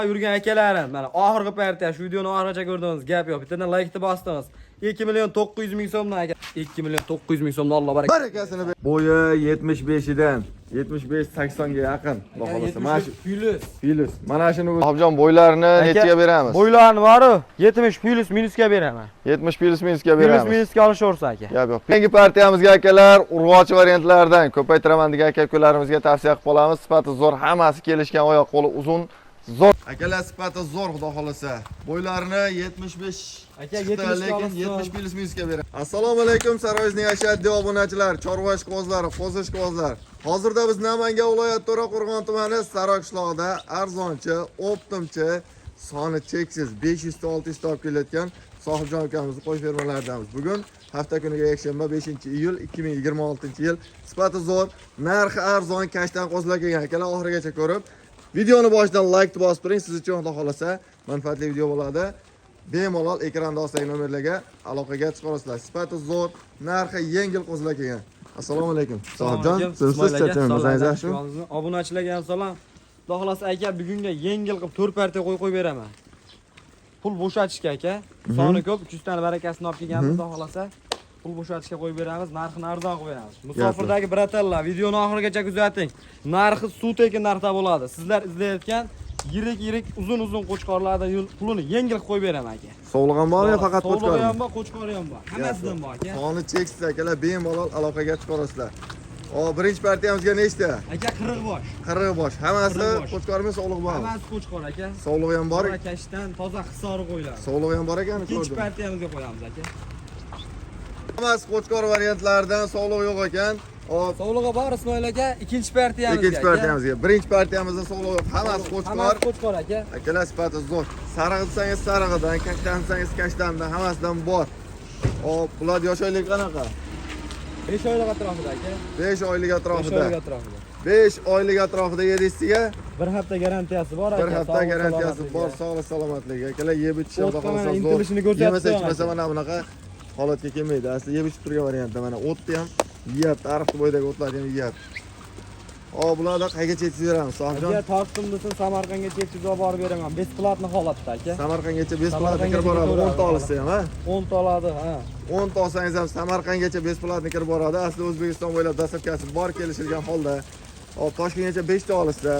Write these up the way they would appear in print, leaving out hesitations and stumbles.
Yurgan akalarim, mana oxirgi paytda shu videoni oxirigacha ko'rdingiz, gap yo'q. Bittadan like-ni bosdingiz. 2 million 900 ming so'mdan aka. 2 million 900 ming so'mdan Alloh barakasini. Barakasini ber. Bo'yi 75 dan 75-80 ga yaqin. Xudo xolasa. Mana shu plus. Mana shuni Objon bo'ylarini nechaga beramiz? Bo'ylarni bor-ku 70 plus minusga beraman. 70 plus minusga beramiz. Plus minusga olishaversa aka. Gap yo'q. Keyingi partiyamizga akalar urg'ochi variantlardan ko'paytiraman degan aka-ukalarimizga tavsiya qilib qolamiz. Sifati zo'r, hammasi kelishgan, oyoq qo'li uzun. Zo'r. Akalar sifati zo'r, xudo xolasa. Bo'ylarini 75 aka 70 lekin 70 plus minusga beramiz. Assalomu alaykum Saroyizning ashaddiy obunachilar, chorva ishqibozlari, qo'zi ishqibozlar. Hozirda biz Namangan viloyati To'raqo'rg'on tumani Saroy qishlog'ida arzonchi, optimchi, soni cheksiz 500 ta 600 ta olib kelayotgan Sohibjon akamizning qo'y fermalaridanmiz. Bugun hafta kuniga yakshanba 5-iyul 2026-yil. Sifati zo'r, narxi arzon kashtan qo'zilar kelgan akalar oxirigacha ko'rib, videoni boshidan like bosib turing, siz uchun xudo xolasa manfaatli video bo'ladi. Bemalol ekranda ostagi nomerlarga aloqaga chiqa olasizlar. Sifati zo'r, narxi yengil qo'zilar kelgan. Assalomu alaykum. Sohibjon, sizsiz chatingiz Obunachilarga ham salom. Xudo xolasa aka bugunga yengil qilib 4 partiya qo'yib beraman. Pul bo'shatishga aka. Soni ko'p, 300 tani barakasini olib kelganmiz, xudo xolasa. Pul bo'shatishga qo'yib beramiz, narxini arzon qilib beramiz. Musofirdagi bratellar, videoni oxirigacha kuzating. Narxi suv tekin narxda bo'ladi. Sizlar izlayotgan yirik uzun qo'chqorlarda pulini yengil qo'yib beraman aka. Sog'lig'i ham bormi, faqat qo'chqor? Sog'lig'i ham bor, qo'chqori ham bor. Hammasidan bor aka. Soni cheksiz akalar, bemalol aloqaga chiqa olasizlar. Birinchi partiyamizga nechta? Aka 40 bosh. 40 bosh. Hammasi qo'chqormi, sog'lig'i bormi? Hammasi qo'chqor aka. Sog'lig'i ham bor. Kashdan toza hisori qo'yiladi. Sog'lig'i ham bor ekan, ko'rdim. Ikkinchi partiyamizga qo'yamiz aka. Hammasi qo'chqor variantlaridan sog'lig'i yo'q ekan. Sog'lig'i bor Ismoil aka, ikkinchi partiyamizga. Ikkinchi partiyamizga. Birinchi partiyamizda sog'lig'i yo'q, hammasi qo'chqor. Hammasi qo'chqor aka. Akalar sifati zo'r. Sarig'i desangiz sarig'idan, kashtan desangiz kashtandan, hammasidan bor. Bular yosh oylik qanaqa? 5 oylik atrofida aka. 5 oylik atrofida. 5 oylik atrofida. 5 oylik atrofida yedisiga 1 hafta garantiyasi bor aka. 1 hafta garantiyasi bor, sog'lik salomatlik. Akalar yeb ichish xudo xolasa zo'r. Intilishini ko'rsatdi. Yemasa ichmasa mana bunaqa holatga kelmaydi. Asli yeb ichib turgan variantda mana o'tni ham yeyapti, ariqni bo'yidagi o'tlarni ham yeyapti. Bularda qaygacha yetkazib beramiz, Sohibjon? Agar tortdim desam Samarqandgacha yetkazib borib beraman. Besplatni holatda aka. Samarqandgacha besplatni kirib boradi, 10 ta olsa ham, ha? 10 ta oladi, ha. 10 ta olsangiz ham Samarqandgacha besplatni kirib boradi. Asli O'zbekiston bo'ylab dastavkasi bor kelishilgan holda. Toshkentgacha 5 ta olsa,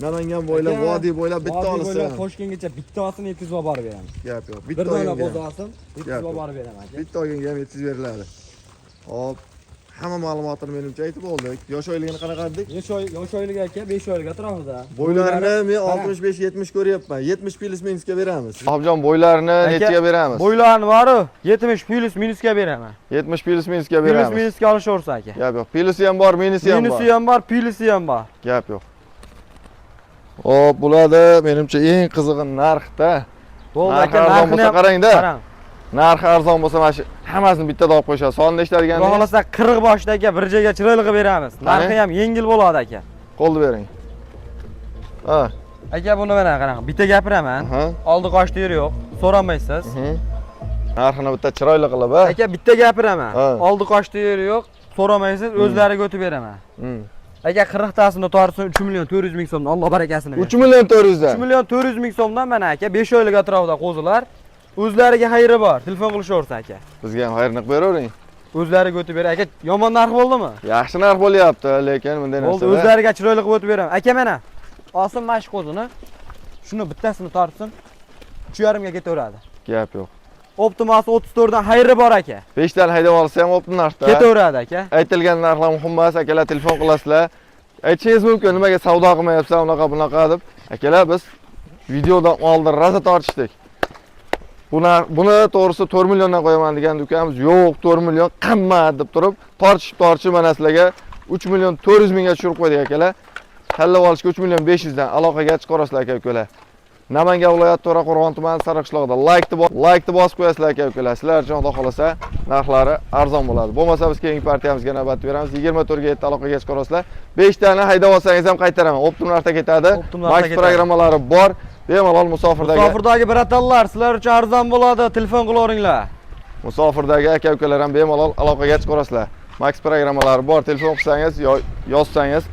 Namangan bo'ylab, Vodiy bo'ylab bitta olsa, Toshkentgacha bittasini yetkazib borib beramiz. Gap yo'q. Bitta o'ylab bozasin, yetkazib borib beraman aka. Bitta olganga ham yetkazib beriladi. Hamma ma'lumotni menimcha aytib oldik. Yosh oyligini qanaqa dedik? Yosh oyligi aka 5 oylik atrofida. Bo'ylarini men 65-70 ko'ryapman. 70 plus minusga beramiz. Objon, bo'ylarini nechaga beramiz? Bo'ylarni bor-ku 70 plus minusga beraman. 70 plus minusga beramiz. Plus minusga olishaversa aka. Gap yo'q. Plusi ham bor, minusi ham bor. Minusi ham bor, plusi ham bor. Gap yo'q. Bularda menimcha eng qizig'i narxda. Bo'ldi aka, narxini qarang-da. Narxi arzon bo'lsa mana shu hammasini bittada olib qo'yishadi. Sonni nechta deganingiz? Xudo xolasa 40 boshda bir joyga chiroyli qilib beramiz. Narxi ham yengil bo'ladi aka. Qo'lni bering. Aka buni mana qanaqa? Bitta gapiraman. Oldi qochdi yeri yo'q. So'ramaysiz. Narxini bitta chiroyli qilib, ha? Aka bitta gapiraman. Oldi qochdi yeri yo'q. So'ramaysiz, o'zlariga o'tib beraman. Aka 40 tasini tortsin 3 million 400 ming so'mdan Alloh barakasini bersin. 3 million 400 dan. 3 million 400 ming so'mdan mana aka 5 oylik atrofida qo'zilar. O'zlariga xayri bor. Telefon qilishaversa aka. Bizga ham xayrini qilib beravering. O'zlariga o'tib ber aka. Yomon narx bo'ldimi? Yaxshi narx bo'lyapti, lekin bunday narsa. Bo'ldi, o'zlariga chiroyli qilib o'tib beraman. Aka mana. Olsin mana shu qo'zini. Shuni bittasini tortsin. 3.5 ga ketaveradi. Gap yo'q. Optimasi 34 dan xayri bor aka. 5 dan haydab olsa ham optim narxda. Ketaveradi aka. Aytilgan narxlar muhim emas, akalar telefon qilasizlar. Aytishingiz mumkin, nimaga savdo qilmayapsan, unaqa bunaqa deb. Akalar biz videodan oldin raza tortishdik. Buni to'g'risi 4 milliondan qo'yaman degan ukamız yo'q, 4 million qimmat deb turib, tortishib mana sizlarga 3 million 400 mingga tushirib qo'ydik akalar. Tanlab olishga 3 million 500 dan aloqaga chiqarasizlar aka-ukalar. Namangan viloyati To'raqo'rg'on tumani Sariq qishlog'ida like bosib qo'yasizlar aka-ukalar. Sizlar uchun xudo xolasa narxlari arzon bo'ladi. Bo'lmasa biz keyingi partiyamizga navbat beramiz. 24 ga yetib aloqaga chiqarasizlar. 5 tani haydab olsangiz ham qaytaraman. Optim narxda ketadi. Max programmalari bor. Bemalol musofirdagi bratanlar sizlar uchun arzon bo'ladi. Telefon qilaveringlar. Musofirdagi aka-ukalar ham bemalol aloqaga chiqarasizlar. Max programmalari bor. Telefon qilsangiz yo yozsangiz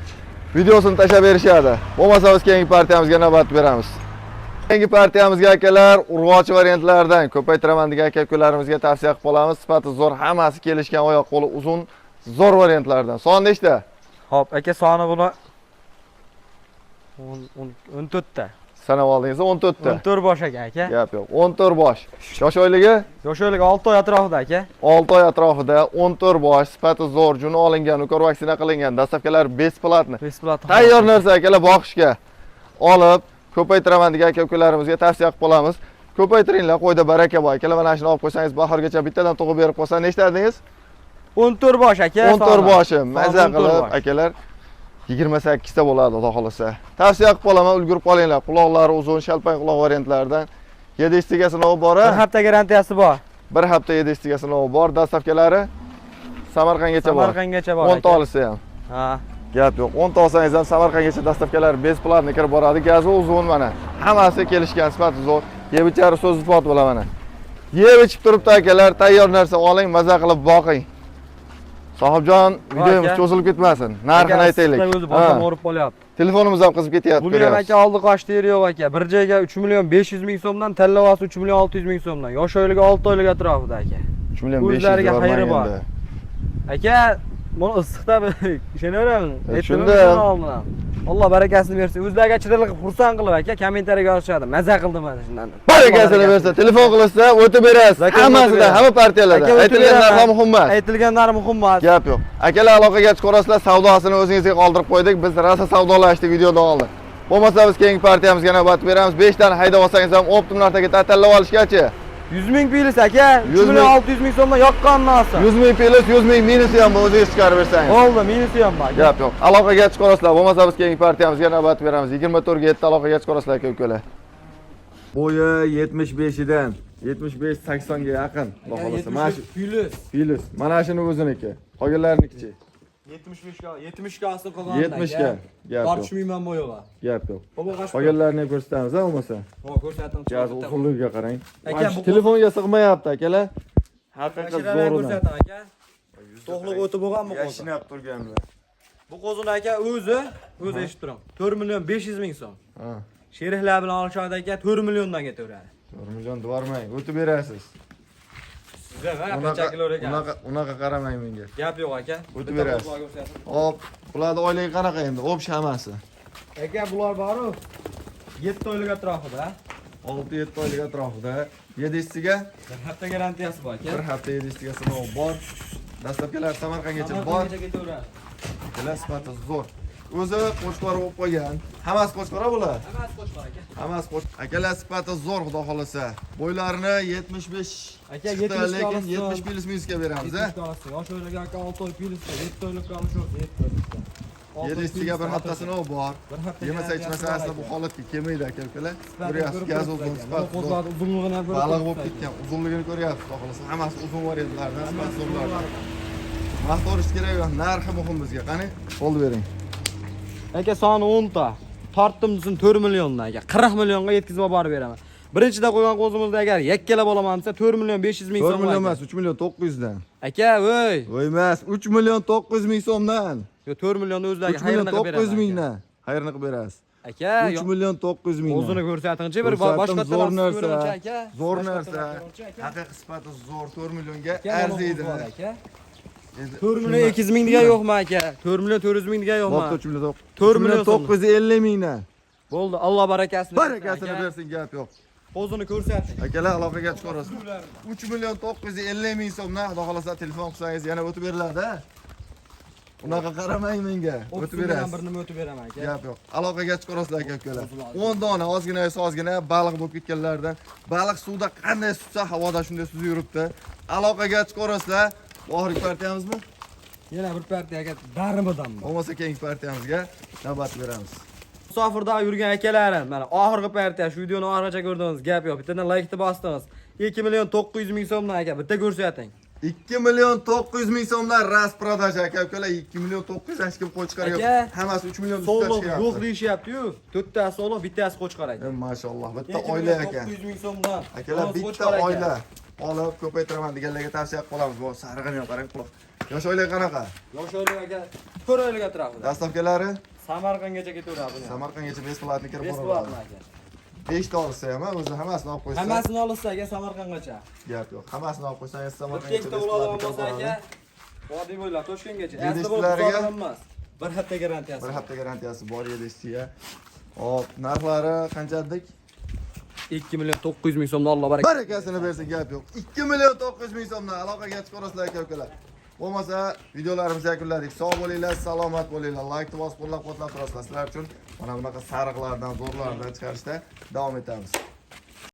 videosini tashlab berishadi. Bo'lmasa biz keyingi partiyamizga navbat beramiz. Keyingi partiyamizga akalar urg'ochi variantlardan ko'paytiraman degan aka-ukalarimizga tavsiya qilib qolamiz. Sifati zo'r, hammasi kelishgan, oyoq qo'li uzun, zo'r variantlardan. Son nechta? Hop, aka soni buni 14 ta. Sanab oldingiz 14 ta. 14 bosh ekan aka. Gap yo'q. 14 bosh. Yosh oyligi? Yosh oyligi 6 oy atrofida aka. 6 oy atrofida 14 bosh, sifati zo'r, juni olingan, ukor vaksina qilingan, dastavkalar besplatni. Besplatni. Tayyor narsa akalar boqishga olib ko'paytiraman degan aka-ukalarimizga tavsiya qilib qolamiz. Ko'paytiringlar, qo'yda baraka bor. Akalar mana shuni olib qo'ysangiz bahorgacha bittadan tug'ib berib qo'ysa nechta dedingiz? 14 bosh aka. 14 boshi. Maza qilib akalar 28 ta bo'ladi, xudo xolasa. Tavsiya qilib qolaman, ulgurib qolinglar. Quloqlari uzun, shalpang quloq variantlaridan 7 istiga sinovi bor. 1 hafta garantiyasi bor. 1 hafta 7 istiga sinovi bor. Dastavkalari Samarqandgacha bor. Samarqandgacha bor. 10 ta olsa ham. Ha. Gap yo'q. 10 ta olsangiz ham Samarqandgacha dastavkalar besplatni kirib boradi. Gazi uzun mana. Hammasi kelishgan, sifati zo'r. Yeb ichari so'z isbot bo'la mana. Yeb ichib turibdi akalar, tayyor narsa oling, maza qilib boqing. Sohibjon, videomiz cho'zilib ketmasin. Narxini aytaylik. O'zi boshim o'rib qolyapti. Telefonimiz ham qizib ketyapti. Buni ham aka oldi qochdi yeri yo'q aka. Bir joyga 3 million 500 ming so'mdan, tallavasi 3 million 600 ming so'mdan. Yosh oyligi 6 oylik atrofida aka. 3 million 500 o'zlariga xayri bor. Aka, buni issiqda ishonaveramiz. Shunda Alloh barakasini bersin. O'zlariga chiroyli xursand qilib aka, kommentariyaga yozishadi. Maza qildim mana shundan. Barakasini bersin. Telefon qilsa o'tib berasiz. Hammasida, hamma partiyalarda. Aytilgan narx muhim emas. Aytilgan narx muhim emas. Gap yo'q. Akalar aloqaga chiqarasizlar, savdosini o'zingizga qoldirib qo'ydik. Biz rosa savdolashdik videodan oldin. Bo'lmasa biz keyingi partiyamizga navbat beramiz. 5 tani haydab olsangiz ham optim narxga tatallab olishgacha. 100 ming plyus aka, 3 million 600 ming so'mdan yoqqanini olsa. 100 ming plyus, 100 ming minusi ham o'zingiz chiqarib bersangiz. Oldi, minusi ham bor. Gap yo'q. Aloqaga chiqarasizlar. Bo'lmasa biz keyingi partiyamizga navbat beramiz. 24 ga 7 aloqaga chiqarasizlar aka-ukalar. Bo'yi 75 dan 75-80 ga yaqin. Xudo xolasa. Mana shu plyus. Mana shuni o'ziniki. Qolganlarinikichi. 70 ga asl qolgan. 70 ga. Gap yo'q. Tortishmayman bo'yoqqa. Gap yo'q. Qolganlarini ham ko'rsatamiz, ha, bo'lmasa. Ha, ko'rsating. Gazi uzunligiga qarang. Aka, bu telefonga sig'mayapti, akalar. Haqiqat zo'rdan. Ko'rsating aka. To'qliq o'tib bo'lganmi qo'zi? Yashinab turganlar. Bu qo'zini aka o'zi eshitib turing. 4 million 500 ming so'm. Ha. Sheriklar bilan olishadi aka 4 milliondan ketaveradi. 4 million devormang, o'tib berasiz. Sizga va qanchakilar ekan? Unaqa qaramang menga. Gap yo'q aka. O'tib berasiz. Hop, bularning oyligi qanaqa endi? O'pish hammasi. Aka bular bor-ku 7 oylik atrofida. 6-7 oylik atrofida. 7siga 1 hafta garantiyasi bor aka. 1 hafta 7siga sinov bor. Dastlabkilar Samarqandgacha bor. Kelar sifati zo'r. O'zi qo'chqor bo'lib qo'ygan. Hammasi qo'chqor bular. Hammasi qo'chqor aka. Hammasi qo'chqor. Akalar sifati zo'r, xudo xolasa. Bo'ylarini 75 aka 70 lekin 70 plyus minusga beramiz, ha. Yosh oyligi aka 6 oy plyusga 7 oylik qolish 7 oylikda. 7siga 1 hafta sinov bor. Yemasa ichmasa asli bu holatga kelmaydi aka-ukalar. Ko'ryapsiz, gaz uzun, sifati zo'r. Uzunligini ham Baliq bo'lib ketgan, uzunligini ko'ryapsiz, xudo xolasa. Hammasi uzun variantlardan, sifati zo'rlar. Maqtorish kerak yo'q, narxi muhim bizga. Qani, qo'l bering. Aka soni 10 ta. Tortdim 4 milliondan aka. 40 millionga yetkazib borib beraman. Birinchida qo'ygan qo'zimizda agar yakkalab olaman desa 4 million 500 ming so'm. 4 million emas, 3 million 900 dan. Aka, voy. Voy emas, 3 million 900 ming so'mdan. Yo 4 millionni o'zlariga 3 million xayrini qilib 900 beraman. mingdan. Xayrini qilib berasiz. Aka, 3 million 900 mingdan. o'zini ko'rsatingchi, bir boshqa zo'r narsa. aka. Zo'r narsa. Haqiqiy sifati zo'r 4 millionga arziydi. Aka. 4 million 200 ming degan yo'qmi aka? 4 million 400 ming degan yo'qmi? 4 million 950 mingdan. Bo'ldi, Alloh barakasini Barakasini bersin, gap yo'q. O'zini ko'rsating. Akalar aloqaga chiqarasiz. 3 million 950 ming so'mdan, xudo xolasa telefon qilsangiz yana o'tib beriladi. Unaqa qaramang menga. O'tib berasiz. Bir nima o'tib beraman aka. Gap yo'q. Aloqaga chiqarasizlar aka-ukalar. 10 dona ozgina baliq bo'lib ketganlardan. Baliq suvda qanday suzsa, havoda shunday suzib yuribdi. Aloqaga chiqarasizlar. Oxirgi partiyamizmi? Yana bir partiyaga darmidanmi? Bo'lmasa keyingi partiyamizga navbat beramiz. Musofirda yurgan akalarim, mana oxirgi partiya shu videoni oxirigacha ko'rdingiz, gap yo'q. Bittadan like-ni bosdingiz. 2 million 900 ming so'mdan aka, bitta ko'rsating. 2 million 900 ming so'mdan ras продажа aka-ukalar, 2 million 900 hech kim qo'chqar yo'q. Hammasi 3 million ustida chiqyapti. chiqyapti. Yo'q deyishyapti-yu. 4 ta soliq, bittasi qo'chqar aka. Mashalloh, bitta oila ekan. 900 ming so'mdan. Akalar bitta oila olib ko'paytiraman deganlarga tavsiya qilib qolamiz. Bu sarig'ini qarang quloq. Yosh oila qanaqa? Yosh oila aka 4 oylik atrofida. Dastavkalari Samarqandgacha ketaveradi buni. Samarqandgacha besplatni kirib Besplatno boraveradi. aka. 5 ta olsa ham, o'zi hammasini olib qo'ysa. Hammasini olsa aka Samarqandgacha. Gap yo'q. Hammasini olib qo'ysangiz Bitta Samarqandgacha ikkita bo'ladigan besplatni bo'lsa kirib aka, boradi. vodiy bo'ylab Toshkentgacha. Yedi Asli bo'lib ishchilariga- uzoq emas. Bir hafta garantiyasi. Bir hafta garantiyasi bor edi ishchiga. Hop, narxlari qancha dedik? 2 million 900 ming so'mdan Alloh baraka. Barakasini bersin, gap yo'q. 2 million 900 ming so'mdan aloqaga chiqarasizlar aka-ukalar. Bo'lmasa videolarimizni yakunladik. Sog' bo'linglar, salomat bo'linglar. Like bosib qo'llab-quvvatlab turasizlar. Sizlar uchun mana bunaqa sariqlardan, zo'rlardan chiqarishda davom etamiz.